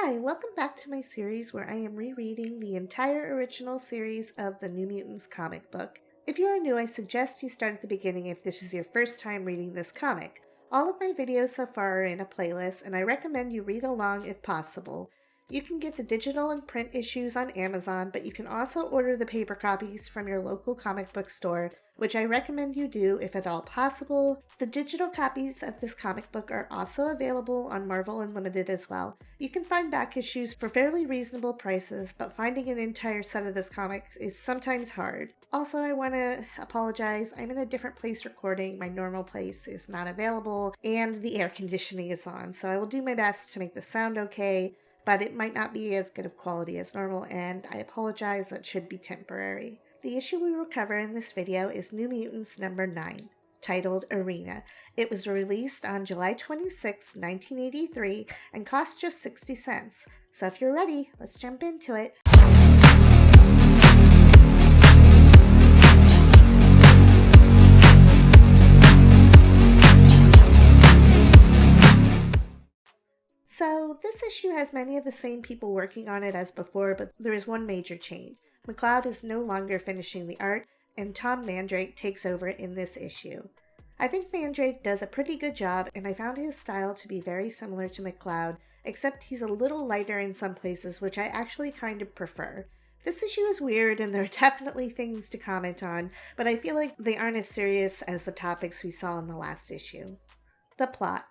Hi, welcome back to my series where I am rereading the entire original series of the New Mutants comic book. If you are new, I suggest you start at the beginning if this is your first time reading this comic. All of my videos so far are in a playlist, and I recommend you read along if possible. You can get the digital and print issues on Amazon, but you can also order the paper copies from your local comic book store, which I recommend you do if at all possible. The digital copies of this comic book are also available on Marvel Unlimited as well. You can find back issues for fairly reasonable prices, but finding an entire set of this comic is sometimes hard. Also, I want to apologize. I'm in a different place recording. My normal place is not available, and the air conditioning is on, so I will do my best to make the sound okay, but it might not be as good of quality as normal, and I apologize. That should be temporary. The issue we will cover in this video is New Mutants number 9, titled Arena. It was released on July 26, 1983, and cost just 60 cents. So if you're ready, let's jump into it. So this issue has many of the same people working on it as before, but there is one major change. McLeod is no longer finishing the art, and Tom Mandrake takes over in this issue. I think Mandrake does a pretty good job, and I found his style to be very similar to McLeod, except he's a little lighter in some places, which I actually kind of prefer. This issue is weird, and there are definitely things to comment on, but I feel like they aren't as serious as the topics we saw in the last issue. The plot.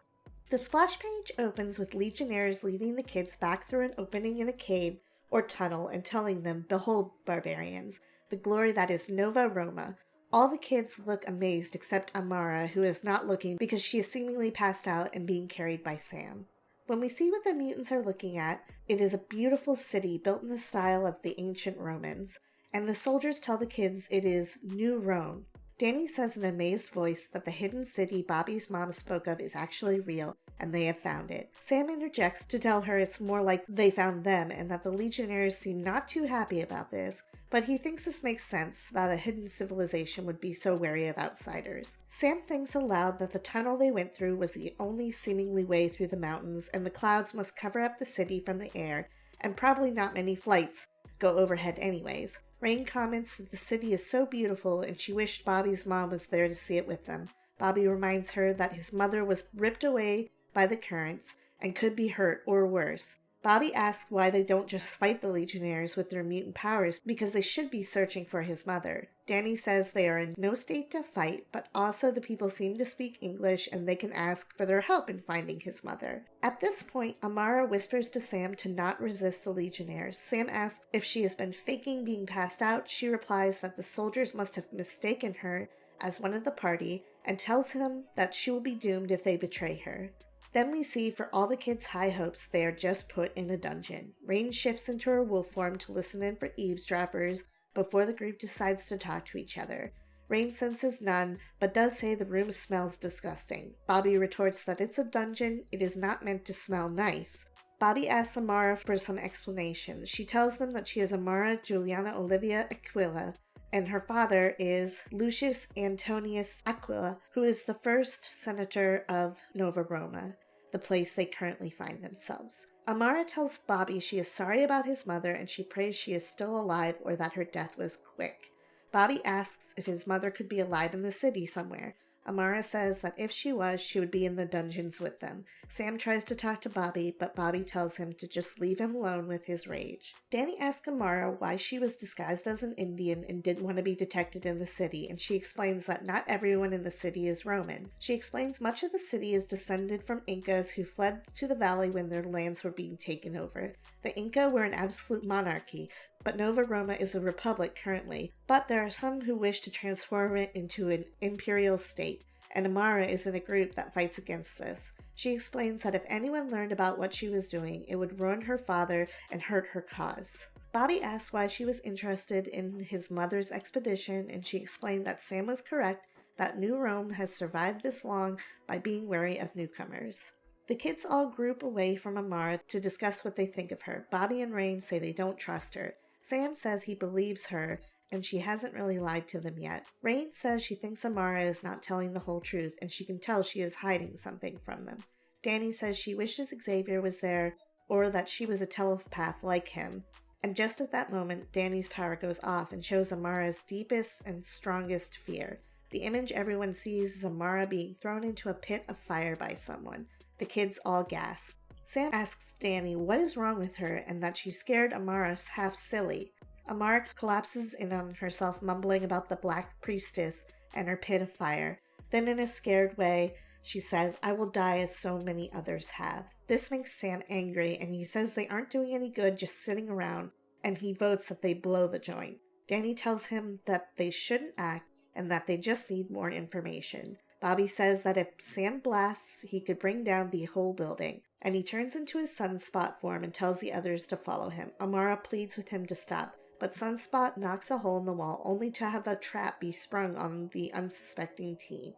The splash page opens with Legionnaires leading the kids back through an opening in a cave or tunnel and telling them, "Behold, barbarians, the glory that is Nova Roma." All the kids look amazed except Amara, who is not looking because she is seemingly passed out and being carried by Sam. When we see what the mutants are looking at, it is a beautiful city built in the style of the ancient Romans, and the soldiers tell the kids it is New Rome. Dani says in an amazed voice that the hidden city Bobby's mom spoke of is actually real, and they have found it. Sam interjects to tell her it's more like they found them, and that the Legionnaires seem not too happy about this, but he thinks this makes sense that a hidden civilization would be so wary of outsiders. Sam thinks aloud that the tunnel they went through was the only seemingly way through the mountains, and the clouds must cover up the city from the air, and probably not many flights go overhead anyways. Rahne comments that the city is so beautiful and she wished Bobby's mom was there to see it with them. Bobby reminds her that his mother was ripped away by the currents and could be hurt or worse. Bobby asks why they don't just fight the Legionnaires with their mutant powers because they should be searching for his mother. Dani says they are in no state to fight, but also the people seem to speak English and they can ask for their help in finding his mother. At this point, Amara whispers to Sam to not resist the Legionnaires. Sam asks if she has been faking being passed out. She replies that the soldiers must have mistaken her as one of the party and tells him that she will be doomed if they betray her. Then we see, for all the kids' high hopes, they are just put in a dungeon. Rahne shifts into her wolf form to listen in for eavesdroppers before the group decides to talk to each other. Rahne senses none, but does say the room smells disgusting. Bobby retorts that it's a dungeon, it is not meant to smell nice. Bobby asks Amara for some explanation. She tells them that she is Amara Juliana Olivia Aquila, and her father is Lucius Antonius Aquila, who is the first senator of Nova Roma, the place they currently find themselves. Amara tells Bobby she is sorry about his mother and she prays she is still alive or that her death was quick. Bobby asks if his mother could be alive in the city somewhere. Amara says that if she was, she would be in the dungeons with them. Sam tries to talk to Bobby, but Bobby tells him to just leave him alone with his rage. Dani asks Amara why she was disguised as an Indian and didn't want to be detected in the city, and she explains that not everyone in the city is Roman. She explains much of the city is descended from Incas who fled to the valley when their lands were being taken over. The Inca were an absolute monarchy, but Nova Roma is a republic currently, but there are some who wish to transform it into an imperial state, and Amara is in a group that fights against this. She explains that if anyone learned about what she was doing, it would ruin her father and hurt her cause. Bobby asks why she was interested in his mother's expedition, and she explained that Sam was correct, that New Rome has survived this long by being wary of newcomers. The kids all group away from Amara to discuss what they think of her. Bobby and Rahne say they don't trust her. Sam says he believes her, and she hasn't really lied to them yet. Rahne says she thinks Amara is not telling the whole truth, and she can tell she is hiding something from them. Dani says she wishes Xavier was there, or that she was a telepath like him. And just at that moment, Dani's power goes off and shows Amara's deepest and strongest fear. The image everyone sees is Amara being thrown into a pit of fire by someone. The kids all gasp. Sam asks Dani what is wrong with her and that she scared Amara half silly. Amara collapses in on herself, mumbling about the Black Priestess and her pit of fire. Then in a scared way, she says, "I will die as so many others have." This makes Sam angry, and he says they aren't doing any good just sitting around, and he votes that they blow the joint. Dani tells him that they shouldn't act, and that they just need more information. Bobby says that if Sam blasts, he could bring down the whole building, and he turns into his Sunspot form and tells the others to follow him. Amara pleads with him to stop, but Sunspot knocks a hole in the wall only to have a trap be sprung on the unsuspecting teen.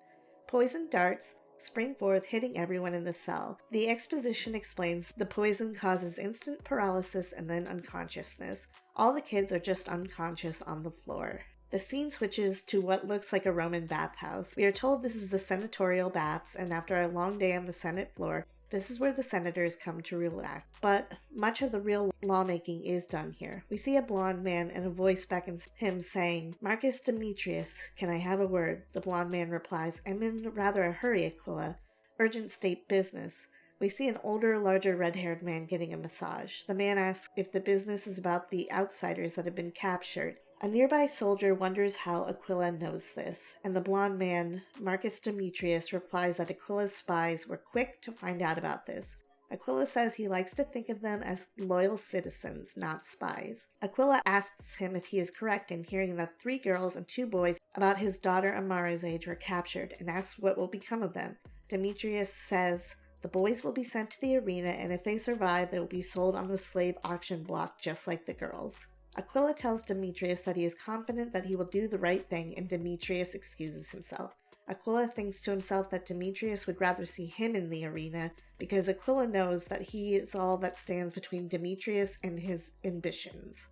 Poison darts spring forth, hitting everyone in the cell. The exposition explains the poison causes instant paralysis and then unconsciousness. All the kids are just unconscious on the floor. The scene switches to what looks like a Roman bathhouse. We are told this is the senatorial baths, and after a long day on the Senate floor, this is where the senators come to relax. But much of the real lawmaking is done here. We see a blonde man and a voice beckons him saying, "Marcus Demetrius, can I have a word?" The blonde man replies, "I'm in rather a hurry, Aquila. Urgent state business." We see an older, larger, red-haired man getting a massage. The man asks if the business is about the outsiders that have been captured. A nearby soldier wonders how Aquila knows this, and the blonde man, Marcus Demetrius, replies that Aquila's spies were quick to find out about this. Aquila says he likes to think of them as loyal citizens, not spies. Aquila asks him if he is correct in hearing that 3 girls and 2 boys about his daughter Amara's age were captured, and asks what will become of them. Demetrius says the boys will be sent to the arena, and if they survive, they will be sold on the slave auction block just like the girls. Aquila tells Demetrius that he is confident that he will do the right thing, and Demetrius excuses himself. Aquila thinks to himself that Demetrius would rather see him in the arena, because Aquila knows that he is all that stands between Demetrius and his ambitions.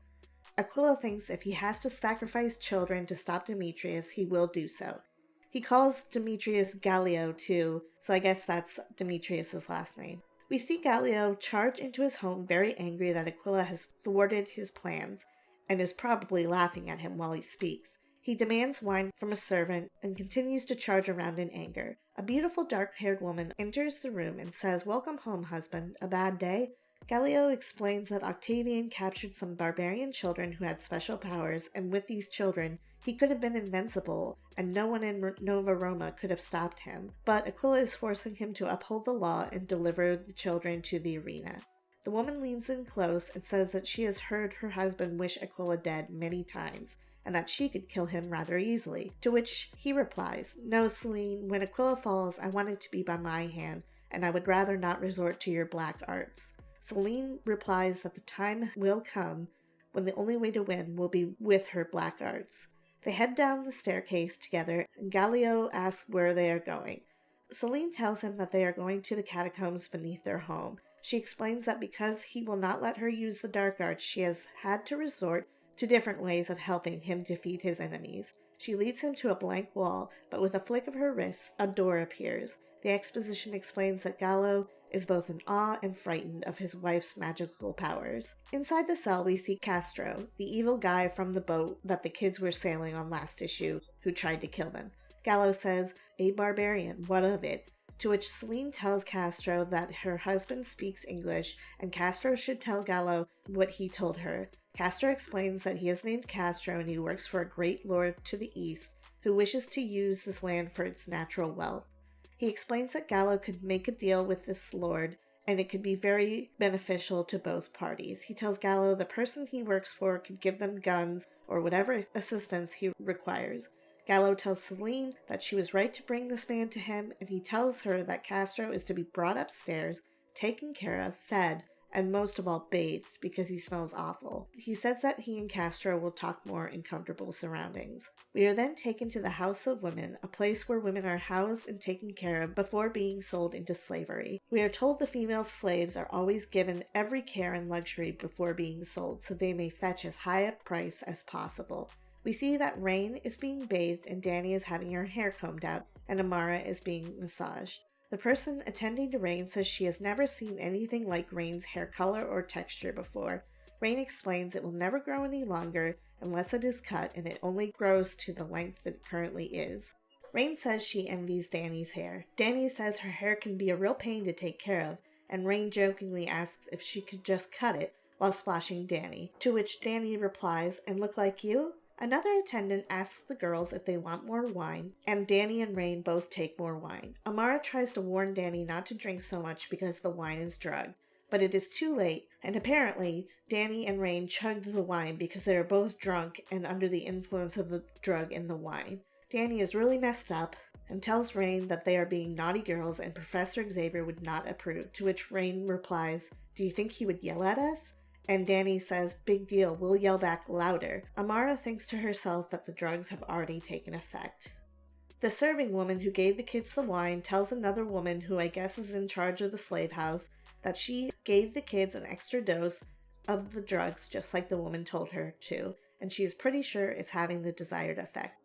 Aquila thinks if he has to sacrifice children to stop Demetrius, he will do so. He calls Demetrius Gallio too, so I guess that's Demetrius' last name. We see Gallio charge into his home very angry that Aquila has thwarted his plans, and is probably laughing at him while he speaks. He demands wine from a servant and continues to charge around in anger. A beautiful dark-haired woman enters the room and says, "Welcome home, husband. A bad day?" Gallio explains that Octavian captured some barbarian children who had special powers, and with these children, he could have been invincible, and no one in Nova Roma could have stopped him. But Aquila is forcing him to uphold the law and deliver the children to the arena. The woman leans in close and says that she has heard her husband wish Aquila dead many times, and that she could kill him rather easily, to which he replies, "No, Celine, when Aquila falls, I want it to be by my hand, and I would rather not resort to your black arts." Celine replies that the time will come when the only way to win will be with her black arts. They head down the staircase together, and Gallio asks where they are going. Celine tells him that they are going to the catacombs beneath their home. She explains that because he will not let her use the dark arts, she has had to resort to different ways of helping him defeat his enemies. She leads him to a blank wall, but with a flick of her wrist, a door appears. The exposition explains that Gallo is both in awe and frightened of his wife's magical powers. Inside the cell, we see Castro, the evil guy from the boat that the kids were sailing on last issue, who tried to kill them. Gallo says, "A barbarian, what of it?" To which Celine tells Castro that her husband speaks English, and Castro should tell Gallo what he told her. Castro explains that he is named Castro and he works for a great lord to the east who wishes to use this land for its natural wealth. He explains that Gallo could make a deal with this lord, and it could be very beneficial to both parties. He tells Gallo the person he works for could give them guns or whatever assistance he requires. Gallo tells Celine that she was right to bring this man to him, and he tells her that Castro is to be brought upstairs, taken care of, fed, and most of all bathed, because he smells awful. He says that he and Castro will talk more in comfortable surroundings. We are then taken to the House of Women, a place where women are housed and taken care of before being sold into slavery. We are told the female slaves are always given every care and luxury before being sold, so they may fetch as high a price as possible. We see that Rahne is being bathed and Dani is having her hair combed out, and Amara is being massaged. The person attending to Rain says she has never seen anything like Rain's hair color or texture before. Rain explains it will never grow any longer unless it is cut, and it only grows to the length that it currently is. Rain says she envies Dani's hair. Dani says her hair can be a real pain to take care of, and Rain jokingly asks if she could just cut it while splashing Dani, to which Dani replies, "And look like you?" Another attendant asks the girls if they want more wine, and Dani and Rain both take more wine. Amara tries to warn Dani not to drink so much because the wine is drugged, but it is too late, and apparently Dani and Rain chugged the wine because they are both drunk and under the influence of the drug in the wine. Dani is really messed up and tells Rain that they are being naughty girls and Professor Xavier would not approve, to which Rain replies, "Do you think he would yell at us?" And Dani says, "Big deal, we'll yell back louder." Amara thinks to herself that the drugs have already taken effect. The serving woman who gave the kids the wine tells another woman, who I guess is in charge of the slave house, that she gave the kids an extra dose of the drugs just like the woman told her to, and she is pretty sure it's having the desired effect.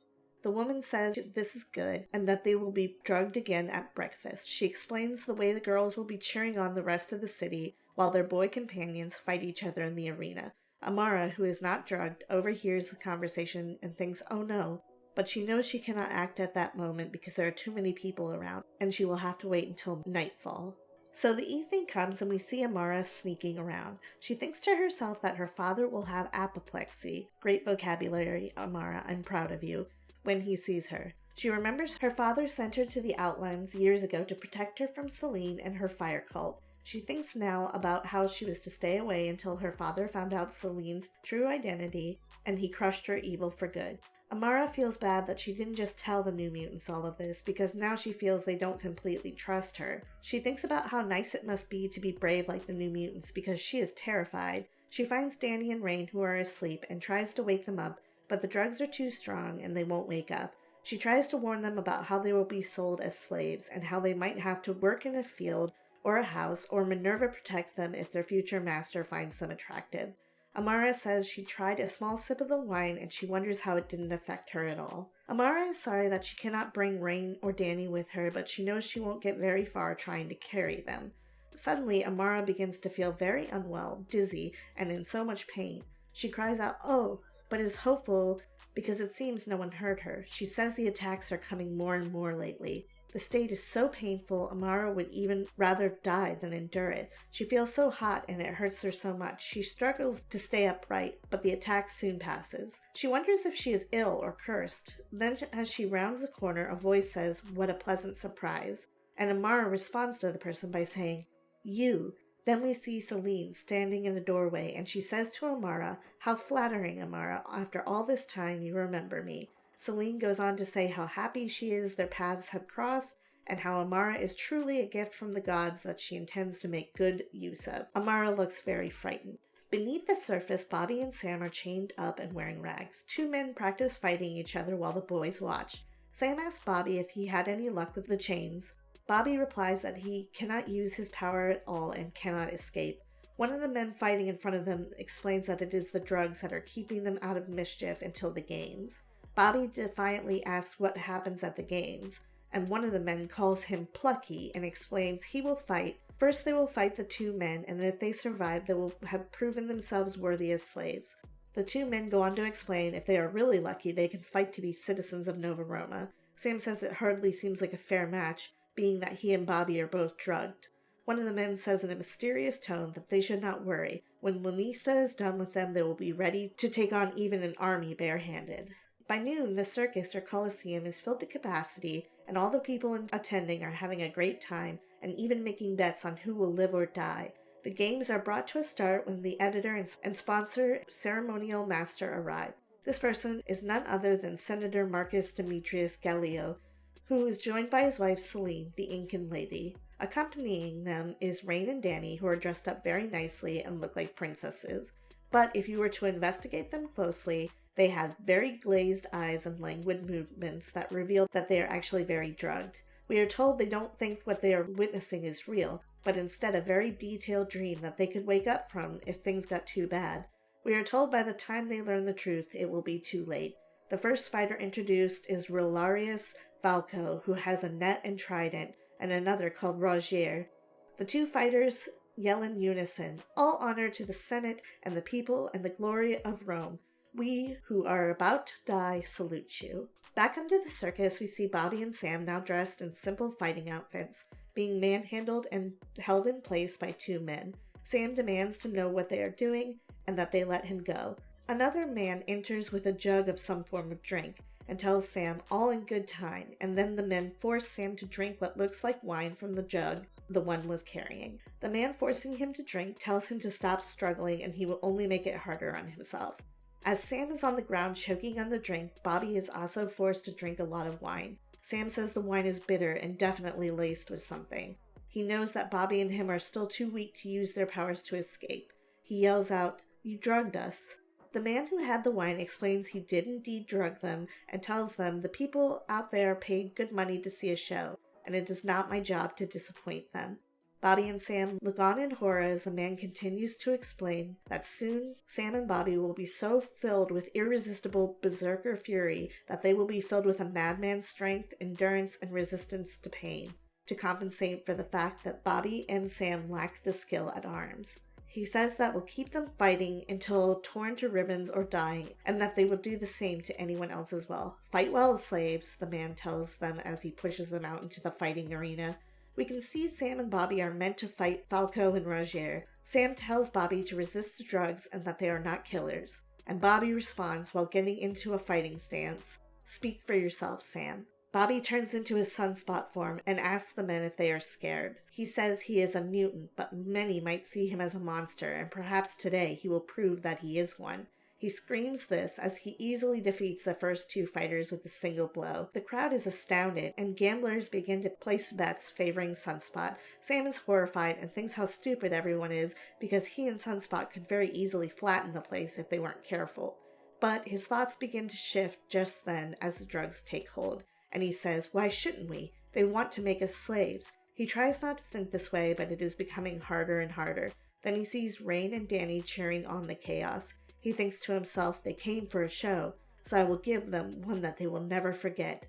The woman says this is good and that they will be drugged again at breakfast. She explains the way the girls will be cheering on the rest of the city while their boy companions fight each other in the arena. Amara, who is not drugged, overhears the conversation and thinks, "Oh no," but she knows she cannot act at that moment because there are too many people around, and she will have to wait until nightfall. So the evening comes and we see Amara sneaking around. She thinks to herself that her father will have apoplexy. Great vocabulary, Amara, I'm proud of you. When he sees her, she remembers her father sent her to the Outlands years ago to protect her from Celine and her fire cult. She thinks now about how she was to stay away until her father found out Celine's true identity and he crushed her evil for good. Amara feels bad that she didn't just tell the New Mutants all of this, because now she feels they don't completely trust her. She thinks about how nice it must be to be brave like the New Mutants, because she is terrified. She finds Dani and Rahne, who are asleep, and tries to wake them up, but the drugs are too strong and they won't wake up. She tries to warn them about how they will be sold as slaves and how they might have to work in a field or a house, or Minerva protect them if their future master finds them attractive. Amara says she tried a small sip of the wine and she wonders how it didn't affect her at all. Amara is sorry that she cannot bring Rahne or Dani with her, but she knows she won't get very far trying to carry them. Suddenly, Amara begins to feel very unwell, dizzy, and in so much pain. She cries out, "Oh," but is hopeful because it seems no one heard her. She says the attacks are coming more and more lately. The state is so painful, Amara would even rather die than endure it. She feels so hot and it hurts her so much. She struggles to stay upright, but the attack soon passes. She wonders if she is ill or cursed. Then as she rounds the corner, a voice says, "What a pleasant surprise." And Amara responds to the person by saying, "You." Then we see Celine standing in a doorway, and she says to Amara, "How flattering, Amara. After all this time, you remember me." Celine goes on to say how happy she is their paths have crossed, and how Amara is truly a gift from the gods that she intends to make good use of. Amara looks very frightened. Beneath the surface, Bobby and Sam are chained up and wearing rags. Two men practice fighting each other while the boys watch. Sam asks Bobby if he had any luck with the chains. Bobby replies that he cannot use his power at all and cannot escape. One of the men fighting in front of them explains that it is the drugs that are keeping them out of mischief until the games. Bobby defiantly asks what happens at the games, and one of the men calls him plucky and explains he will fight. First they will fight the two men, and if they survive they will have proven themselves worthy as slaves. The two men go on to explain if they are really lucky they can fight to be citizens of Nova Roma. Sam says it hardly seems like a fair match, being that he and Bobby are both drugged. One of the men says in a mysterious tone that they should not worry. When Lanista is done with them, they will be ready to take on even an army barehanded. By noon, the circus or coliseum is filled to capacity, and all the people attending are having a great time and even making bets on who will live or die. The games are brought to a start when the editor and sponsor ceremonial master arrive. This person is none other than Senator Marcus Demetrius Gallio, who is joined by his wife Celine, the Incan lady. Accompanying them is Rahne and Dani, who are dressed up very nicely and look like princesses. But if you were to investigate them closely, they have very glazed eyes and languid movements that reveal that they are actually very drugged. We are told they don't think what they are witnessing is real, but instead a very detailed dream that they could wake up from if things got too bad. We are told by the time they learn the truth, it will be too late. The first fighter introduced is Rilarius Falco, who has a net and trident, and another called Rogier. The two fighters yell in unison, "All honor to the Senate and the people and the glory of Rome. We who are about to die salute you." Back under the circus, we see Bobby and Sam now dressed in simple fighting outfits, being manhandled and held in place by two men. Sam demands to know what they are doing and that they let him go. Another man enters with a jug of some form of drink and tells Sam all in good time, and then the men force Sam to drink what looks like wine from the jug the one was carrying. The man forcing him to drink tells him to stop struggling and he will only make it harder on himself. As Sam is on the ground choking on the drink, Bobby is also forced to drink a lot of wine. Sam says the wine is bitter and definitely laced with something. He knows that Bobby and him are still too weak to use their powers to escape. He yells out, "You drugged us." The man who had the wine explains he did indeed drug them and tells them the people out there paid good money to see a show, and it is not my job to disappoint them. Bobby and Sam look on in horror as the man continues to explain that soon Sam and Bobby will be so filled with irresistible berserker fury that they will be filled with a madman's strength, endurance, and resistance to pain, to compensate for the fact that Bobby and Sam lack the skill at arms. He says that will keep them fighting until torn to ribbons or dying, and that they will do the same to anyone else as well. "Fight well, slaves," the man tells them as he pushes them out into the fighting arena. We can see Sam and Bobby are meant to fight Falco and Rogier. Sam tells Bobby to resist the drugs and that they are not killers, and Bobby responds while getting into a fighting stance, "Speak for yourself, Sam." Bobby turns into his sunspot form and asks the men if they are scared. He says he is a mutant, but many might see him as a monster, and perhaps today he will prove that he is one. He screams this as he easily defeats the first two fighters with a single blow. The crowd is astounded, and gamblers begin to place bets favoring Sunspot. Sam is horrified and thinks how stupid everyone is because he and Sunspot could very easily flatten the place if they weren't careful. But his thoughts begin to shift just then as the drugs take hold. And he says, "Why shouldn't we? They want to make us slaves." He tries not to think this way, but it is becoming harder and harder. Then he sees Rahne and Dani cheering on the chaos. He thinks to himself, they came for a show, so I will give them one that they will never forget.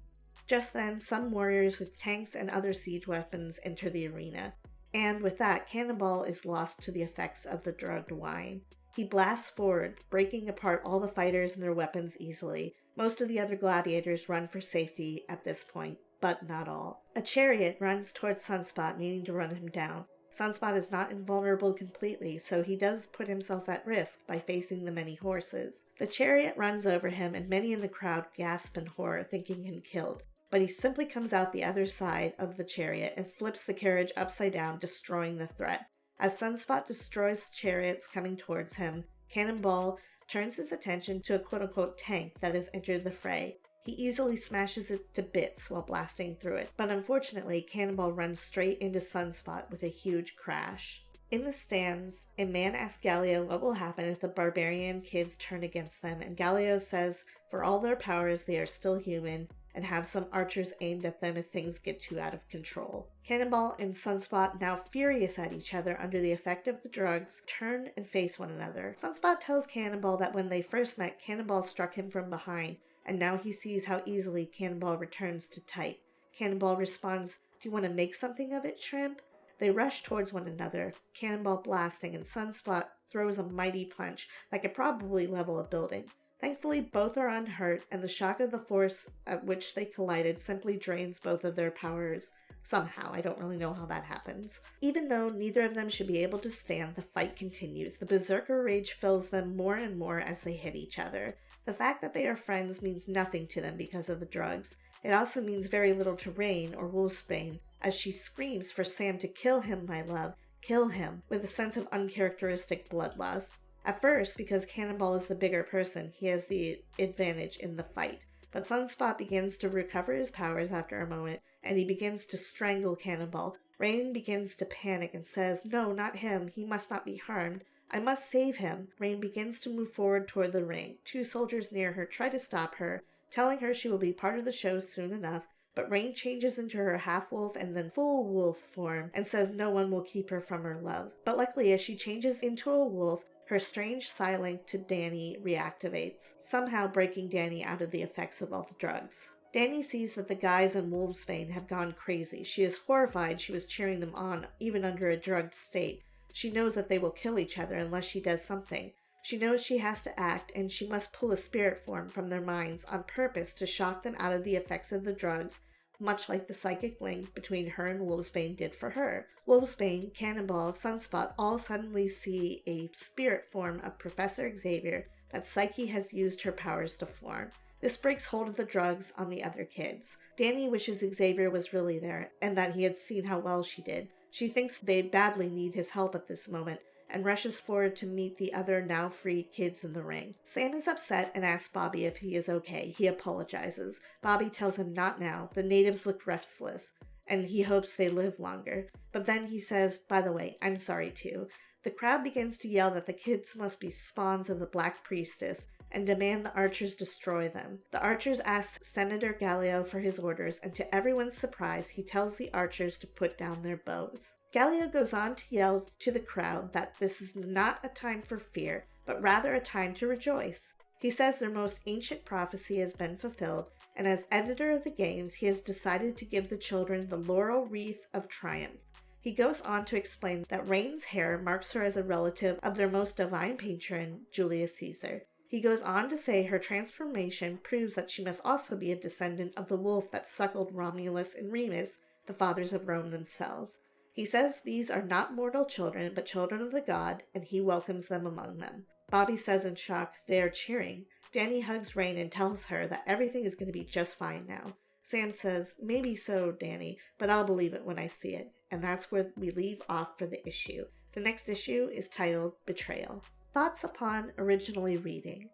Just then, some warriors with tanks and other siege weapons enter the arena. And with that, Cannonball is lost to the effects of the drugged wine. He blasts forward, breaking apart all the fighters and their weapons easily. Most of the other gladiators run for safety at this point, but not all. A chariot runs towards Sunspot, meaning to run him down. Sunspot is not invulnerable completely, so he does put himself at risk by facing the many horses. The chariot runs over him, and many in the crowd gasp in horror, thinking him killed. But he simply comes out the other side of the chariot and flips the carriage upside down, destroying the threat. As Sunspot destroys the chariots coming towards him, Cannonball turns his attention to a quote-unquote tank that has entered the fray. He easily smashes it to bits while blasting through it, but unfortunately Cannonball runs straight into Sunspot with a huge crash. In the stands, a man asks Galileo what will happen if the barbarian kids turn against them, and Galileo says for all their powers they are still human, and have some archers aimed at them if things get too out of control. Cannonball and Sunspot, now furious at each other under the effect of the drugs, turn and face one another. Sunspot tells Cannonball that when they first met, Cannonball struck him from behind, and now he sees how easily Cannonball returns to type. Cannonball responds, "Do you want to make something of it, Shrimp?" They rush towards one another, Cannonball blasting, and Sunspot throws a mighty punch that could probably level a building. Thankfully, both are unhurt, and the shock of the force at which they collided simply drains both of their powers. Somehow, I don't really know how that happens. Even though neither of them should be able to stand, the fight continues. The berserker rage fills them more and more as they hit each other. The fact that they are friends means nothing to them because of the drugs. It also means very little to Rahne, or Wolfsbane, as she screams for Sam to kill him, my love, kill him, with a sense of uncharacteristic bloodlust. At first, because Cannonball is the bigger person, he has the advantage in the fight. But Sunspot begins to recover his powers after a moment, and he begins to strangle Cannonball. Rahne begins to panic and says, "No, not him. He must not be harmed. I must save him." Rahne begins to move forward toward the ring. Two soldiers near her try to stop her, telling her she will be part of the show soon enough, but Rahne changes into her half-wolf and then full wolf form and says no one will keep her from her love. But luckily, as she changes into a wolf, her strange psi-link to Dani reactivates, somehow breaking Dani out of the effects of all the drugs. Dani sees that the guys in Wolfsbane have gone crazy. She is horrified she was cheering them on, even under a drugged state. She knows that they will kill each other unless she does something. She knows she has to act, and she must pull a spirit form from their minds on purpose to shock them out of the effects of the drugs, much like the psychic link between her and Wolfsbane did for her. Wolfsbane, Cannonball, Sunspot all suddenly see a spirit form of Professor Xavier that Psyche has used her powers to form. This breaks hold of the drugs on the other kids. Dani wishes Xavier was really there, and that he had seen how well she did. She thinks they badly need his help at this moment, and rushes forward to meet the other now free kids in the ring. Sam is upset and asks Bobby if he is okay. He apologizes. Bobby tells him not now. The natives look restless, and he hopes they live longer. But then he says, by the way, I'm sorry too. The crowd begins to yell that the kids must be spawns of the Black Priestess, and demand the archers destroy them. The archers ask Senator Gallio for his orders, and to everyone's surprise, he tells the archers to put down their bows. Gallio goes on to yell to the crowd that this is not a time for fear, but rather a time to rejoice. He says their most ancient prophecy has been fulfilled, and as editor of the games, he has decided to give the children the laurel wreath of triumph. He goes on to explain that Rahne's hair marks her as a relative of their most divine patron, Julius Caesar. He goes on to say her transformation proves that she must also be a descendant of the wolf that suckled Romulus and Remus, the fathers of Rome themselves. He says these are not mortal children, but children of the god, and he welcomes them among them. Bobby says in shock they are cheering. Dani hugs Rahne and tells her that everything is going to be just fine now. Sam says, maybe so, Dani, but I'll believe it when I see it. And that's where we leave off for the issue. The next issue is titled Betrayal. Thoughts upon originally reading.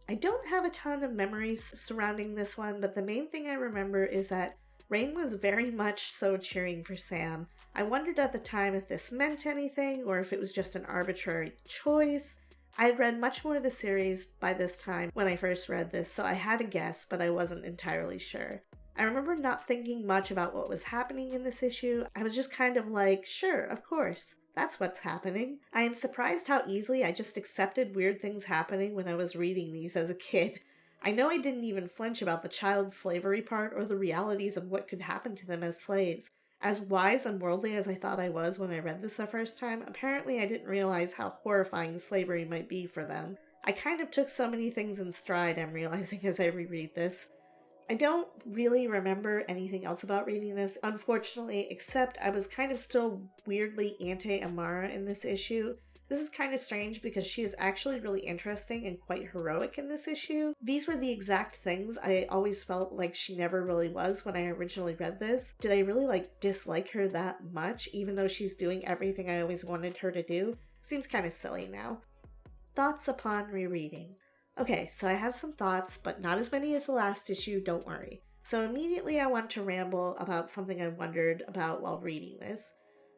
I don't have a ton of memories surrounding this one, but the main thing I remember is that Rahne was very much so cheering for Sam. I wondered at the time if this meant anything or if it was just an arbitrary choice. I had read much more of the series by this time when I first read this, so I had a guess, but I wasn't entirely sure. I remember not thinking much about what was happening in this issue. I was just kind of like, sure, of course. That's what's happening. I am surprised how easily I just accepted weird things happening when I was reading these as a kid. I know I didn't even flinch about the child slavery part or the realities of what could happen to them as slaves. As wise and worldly as I thought I was when I read this the first time, apparently I didn't realize how horrifying slavery might be for them. I kind of took so many things in stride, I'm realizing as I reread this. I don't really remember anything else about reading this, unfortunately, except I was kind of still weirdly anti-Amara in this issue. This is kind of strange because she is actually really interesting and quite heroic in this issue. These were the exact things I always felt like she never really was when I originally read this. Did I really dislike her that much, even though she's doing everything I always wanted her to do? Seems kind of silly now. Thoughts upon rereading. Okay, so I have some thoughts, but not as many as the last issue, don't worry. So immediately I want to ramble about something I wondered about while reading this.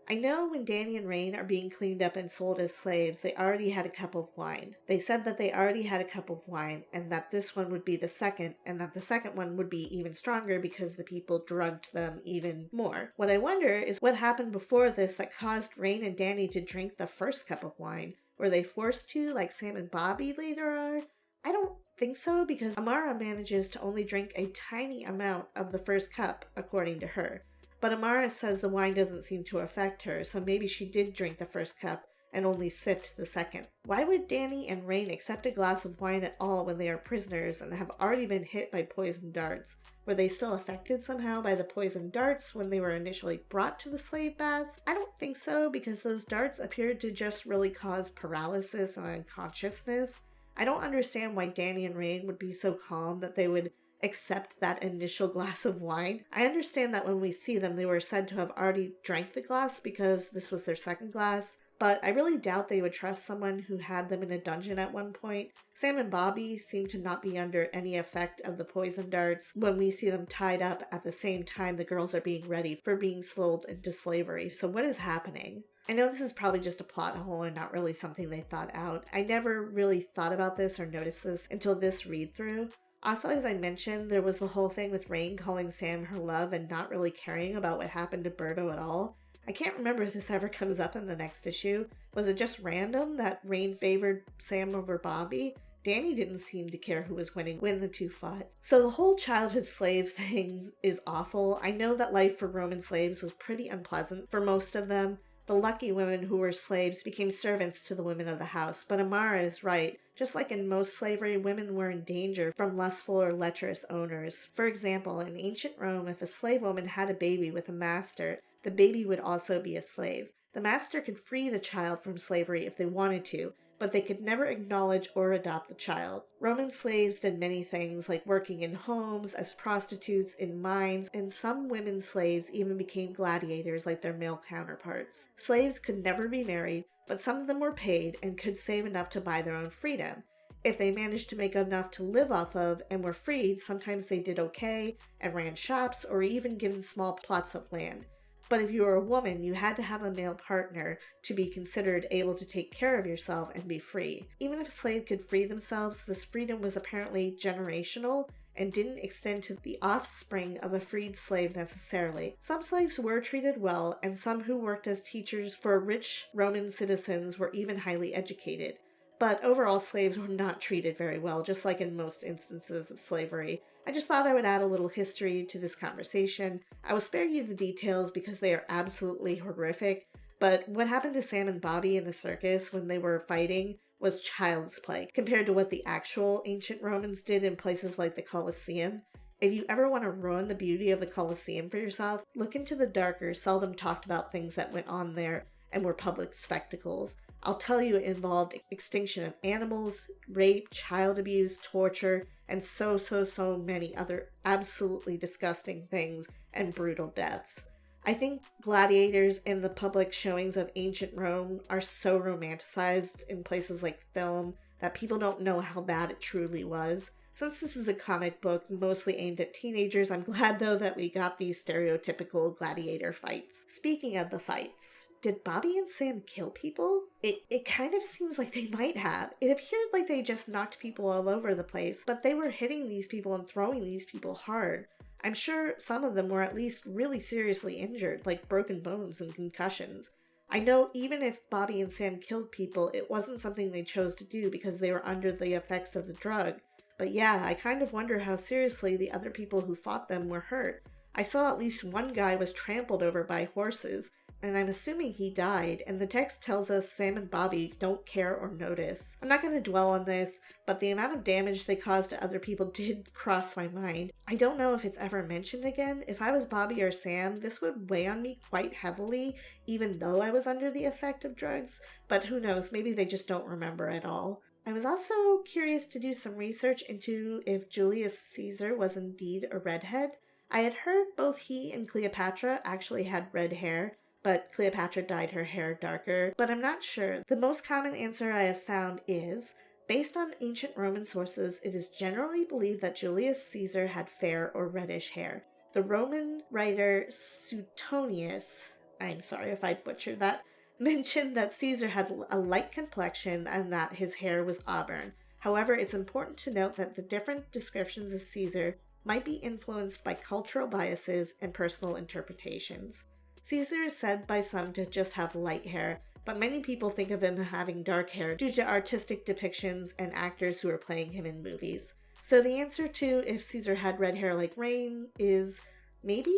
I know when Dani and Rahne are being cleaned up and sold as slaves, they already had a cup of wine. They said that they already had a cup of wine, and that this one would be the second, and that the second one would be even stronger because the people drugged them even more. What I wonder is what happened before this that caused Rahne and Dani to drink the first cup of wine. Were they forced to, like Sam and Bobby later are? I don't think so, because Amara manages to only drink a tiny amount of the first cup, according to her. But Amara says the wine doesn't seem to affect her, so maybe she did drink the first cup and only sipped the second. Why would Dani and Rahne accept a glass of wine at all when they are prisoners and have already been hit by poison darts? Were they still affected somehow by the poison darts when they were initially brought to the slave baths? I don't think so, because those darts appeared to just really cause paralysis and unconsciousness. I don't understand why Dani and Rahne would be so calm that they would accept that initial glass of wine. I understand that when we see them, they were said to have already drank the glass because this was their second glass, but I really doubt they would trust someone who had them in a dungeon at one point. Sam and Bobby seem to not be under any effect of the poison darts when we see them tied up at the same time the girls are being ready for being sold into slavery. So what is happening? I know this is probably just a plot hole and not really something they thought out. I never really thought about this or noticed this until this read through. Also, as I mentioned, there was the whole thing with Rahne calling Sam her love and not really caring about what happened to Berto at all. I can't remember if this ever comes up in the next issue. Was it just random that Rahne favored Sam over Bobby? Dani didn't seem to care who was winning when the two fought. So the whole childhood slave thing is awful. I know that life for Roman slaves was pretty unpleasant for most of them. The lucky women who were slaves became servants to the women of the house, but Amara is right. Just like in most slavery, women were in danger from lustful or lecherous owners. For example, in ancient Rome, if a slave woman had a baby with a master, the baby would also be a slave. The master could free the child from slavery if they wanted to, but they could never acknowledge or adopt the child. Roman slaves did many things, like working in homes, as prostitutes, in mines, and some women slaves even became gladiators like their male counterparts. Slaves could never be married, but some of them were paid and could save enough to buy their own freedom. If they managed to make enough to live off of and were freed, sometimes they did okay and ran shops or even given small plots of land. But if you were a woman, you had to have a male partner to be considered able to take care of yourself and be free. Even if a slave could free themselves, this freedom was apparently generational and didn't extend to the offspring of a freed slave necessarily. Some slaves were treated well, and some who worked as teachers for rich Roman citizens were even highly educated. But overall, slaves were not treated very well, just like in most instances of slavery. I just thought I would add a little history to this conversation. I will spare you the details because they are absolutely horrific, but what happened to Sam and Bobby in the circus when they were fighting was child's play compared to what the actual ancient Romans did in places like the Colosseum. If you ever want to ruin the beauty of the Colosseum for yourself, look into the darker, seldom talked about things that went on there and were public spectacles. I'll tell you it involved extinction of animals, rape, child abuse, torture, and so many other absolutely disgusting things and brutal deaths. I think gladiators and the public showings of ancient Rome are so romanticized in places like film that people don't know how bad it truly was. Since this is a comic book mostly aimed at teenagers, I'm glad though that we got these stereotypical gladiator fights. Speaking of the fights, did Bobby and Sam kill people? It kind of seems like they might have. It appeared like they just knocked people all over the place, but they were hitting these people and throwing these people hard. I'm sure some of them were at least really seriously injured, like broken bones and concussions. I know even if Bobby and Sam killed people, it wasn't something they chose to do because they were under the effects of the drug. But yeah, I kind of wonder how seriously the other people who fought them were hurt. I saw at least one guy was trampled over by horses, and I'm assuming he died, and the text tells us Sam and Bobby don't care or notice. I'm not going to dwell on this, but the amount of damage they caused to other people did cross my mind. I don't know if it's ever mentioned again. If I was Bobby or Sam, this would weigh on me quite heavily, even though I was under the effect of drugs, but who knows, maybe they just don't remember at all. I was also curious to do some research into if Julius Caesar was indeed a redhead. I had heard both he and Cleopatra actually had red hair, but Cleopatra dyed her hair darker, but I'm not sure. The most common answer I have found is, based on ancient Roman sources, it is generally believed that Julius Caesar had fair or reddish hair. The Roman writer Suetonius, I'm sorry if I butchered that, mentioned that Caesar had a light complexion and that his hair was auburn. However, it's important to note that the different descriptions of Caesar might be influenced by cultural biases and personal interpretations. Caesar is said by some to just have light hair, but many people think of him having dark hair due to artistic depictions and actors who are playing him in movies. So the answer to if Caesar had red hair like rain is maybe?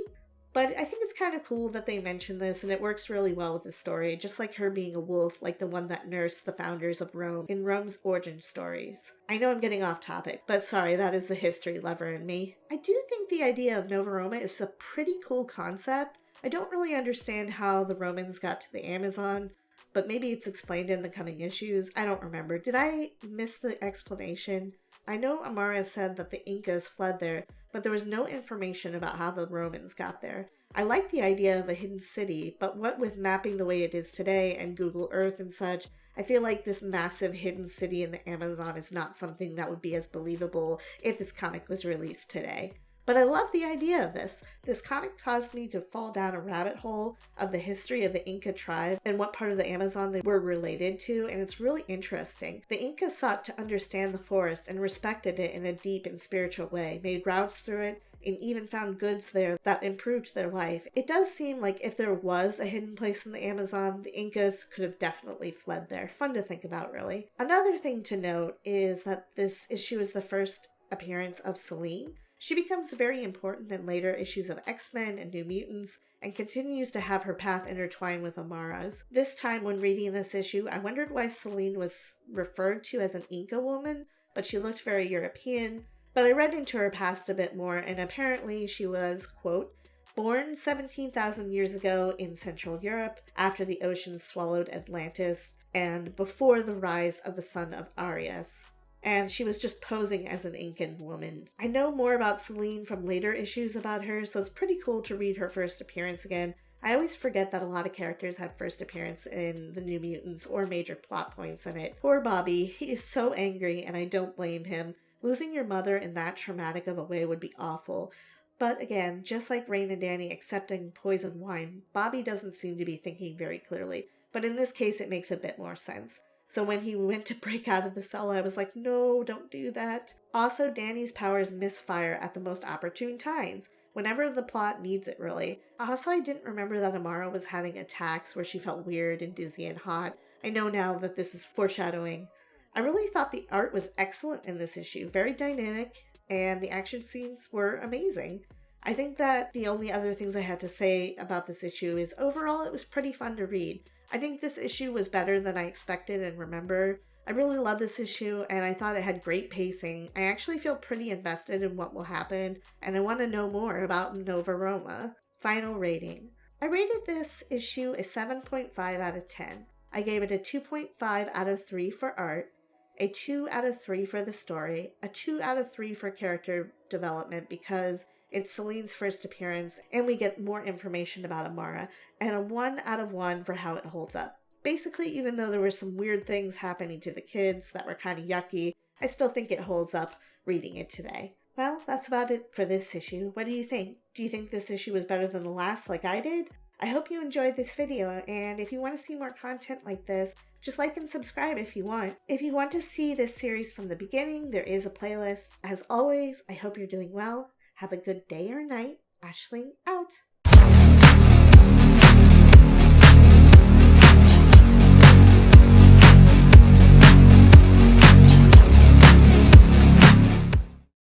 But I think it's kind of cool that they mention this, and it works really well with the story, just like her being a wolf, like the one that nursed the founders of Rome in Rome's origin stories. I know I'm getting off topic, but sorry, that is the history lover in me. I do think the idea of Nova Roma is a pretty cool concept. I don't really understand how the Romans got to the Amazon, but maybe it's explained in the coming issues. I don't remember. Did I miss the explanation? I know Amara said that the Incas fled there, but there was no information about how the Romans got there. I like the idea of a hidden city, but what with mapping the way it is today and Google Earth and such, I feel like this massive hidden city in the Amazon is not something that would be as believable if this comic was released today. But I love the idea of this. This comic caused me to fall down a rabbit hole of the history of the Inca tribe and what part of the Amazon they were related to, and it's really interesting. The Incas sought to understand the forest and respected it in a deep and spiritual way, made routes through it, and even found goods there that improved their life. It does seem like if there was a hidden place in the Amazon, the Incas could have definitely fled there. Fun to think about, really. Another thing to note is that this issue is the first appearance of Selene. She becomes very important in later issues of X-Men and New Mutants, and continues to have her path intertwined with Amara's. This time when reading this issue, I wondered why Selene was referred to as an Inca woman, but she looked very European. But I read into her past a bit more, and apparently she was, quote, born 17,000 years ago in Central Europe after the ocean swallowed Atlantis and before the rise of the son of Arias. And she was just posing as an Incan woman. I know more about Selene from later issues about her, so it's pretty cool to read her first appearance again. I always forget that a lot of characters have first appearance in the New Mutants or major plot points in it. Poor Bobby, he is so angry, and I don't blame him. Losing your mother in that traumatic of a way would be awful. But again, just like Rahne and Dani accepting poison wine, Bobby doesn't seem to be thinking very clearly. But in this case, it makes a bit more sense. So when he went to break out of the cell, I was like, no, don't do that. Also, Dani's powers misfire at the most opportune times, whenever the plot needs it, really. Also, I didn't remember that Amara was having attacks where she felt weird and dizzy and hot. I know now that this is foreshadowing. I really thought the art was excellent in this issue, very dynamic, and the action scenes were amazing. I think that the only other things I have to say about this issue is overall it was pretty fun to read. I think this issue was better than I expected and remember. I really love this issue, and I thought it had great pacing. I actually feel pretty invested in what will happen, and I want to know more about Nova Roma. Final rating. I rated this issue a 7.5 out of 10. I gave it a 2.5 out of 3 for art, a 2 out of 3 for the story, a 2 out of 3 for character development because it's Selene's first appearance and we get more information about Amara, and a 1 out of 1 for how it holds up. Basically, even though there were some weird things happening to the kids that were kind of yucky, I still think it holds up reading it today. Well, that's about it for this issue. What do you think? Do you think this issue was better than the last like I did? I hope you enjoyed this video, and if you want to see more content like this, just like and subscribe if you want. If you want to see this series from the beginning, there is a playlist. As always, I hope you're doing well. Have a good day or night. Ashling out.